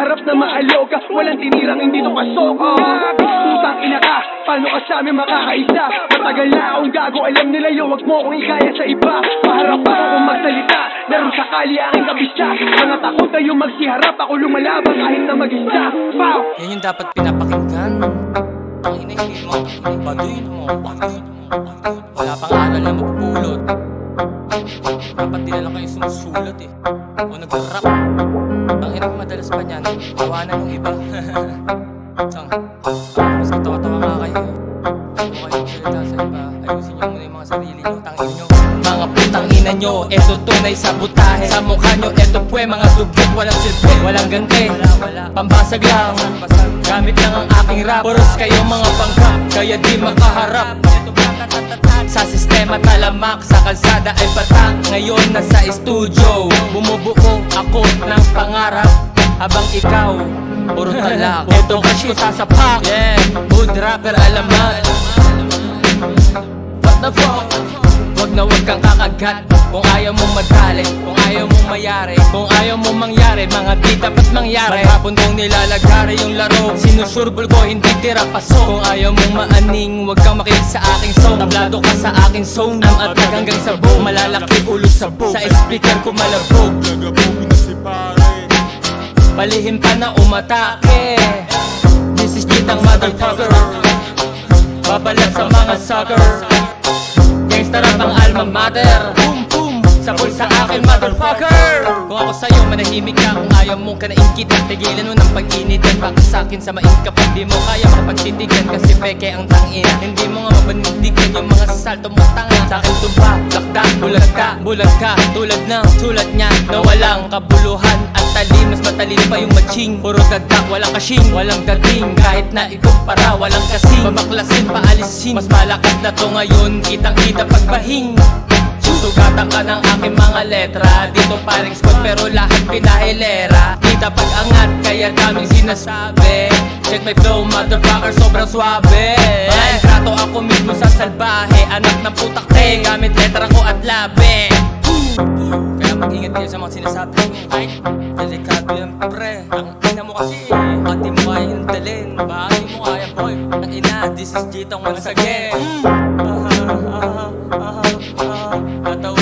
harap na maaliw ka. Walang tinirang hindi to pasok. Putang ina ka, paano ka sa amin makakaisa? Matagal na akong gago, alam nila yun, wag mo akong ikaya sa iba. Maharap ako kung magsalita, laro sa kali aking kabisa. Mga takot kayo magsiharap, ako lumalaban kahit na mag-isa. Pow! Yan yung dapat pinapakinggan. Ang ina, hindi mo ang baduy mo. Wala pang aral na magpupulot. Dapat di na lang kayo sumusulat eh, o nag-rap. Ang ina, madalas pa niyan, tawanan yung iba. Mas katawa-tawa nga kayo. Kung kayo magsalita sa iba, ayusin nyo muna yung mga sarili nyo. Tangin nyo, mga putang ina nyo, eto tunay sabotahe. Sa mukha nyo, eto pwe, mga dugyot, walang silbi, walang ganti, pambasag lang. Gamit lang ang aking rap, puros kayo mga panggap, kaya di makaharap. Sa sistema talamak, sa kalsada ay patak. Ngayon nasa studio, bumubuo ako ng pangarap. Habang ikaw, puro talak. Eto kasi sasapak, yeah, hood rapper alamat. What the fuck? Wag na wag kang kakagat. Kung ayaw mong madali, kung ayaw mong mayari, kung ayaw mong mangyari, mga di dapat mangyari. Maghapon kong nilalagari yung laro, sinusurbol ko hindi tira pasok. Kung ayaw mong maaning, wag kang makinig sa aking song. Tablado ka sa aking song, ang atag hanggang sa buong. Malalaki ulo sa buong, sa speaker ko malabog. Palihim pa na umatake. This is Jitang motherfucker, babalat sa mga sucker. Gangsta rap ang alma mater. Boom boom, sabol sa akin motherfucker. Kung ako sa'yo manahimik ka, kung ayaw mo ka naingkitan, tigilan mo ng pag-initan. Baka sa'kin sa maingkap, hindi mo kaya makapagtitigan. Kasi peke ang tangina, hindi mo nga mapanindigan yung mga salto mo tanga. Sa'kin tumba, lakda, bulag ka, tulad ng sulat niya na walang kabuluhan at talin. Mas matalino pa yung matching, puro dagdag, walang kasing, walang dating. Kahit na ikumpara, walang kasing, babaklasin, paalisin. Mas malakas na to ngayon, kitang kita pagbahing. Susugatan ka ng aking mga letra, dito paring squad pero lahat pinahilera. Kita pag-angat kaya daming sinasabi. Check my flow motherfucker, sobrang swabe. Trato ako mismo sa salbahe, anak ng putakte, gamit letra ko at labi. Kaya mag-ingat kayo sa mga sinasabi mo. Ay, delikado yan pre. Ang ina mo kasi, pati mo kaya yung dalin. Bakit mo kaya boy? Ang ina, this is Jitang once again. Natawa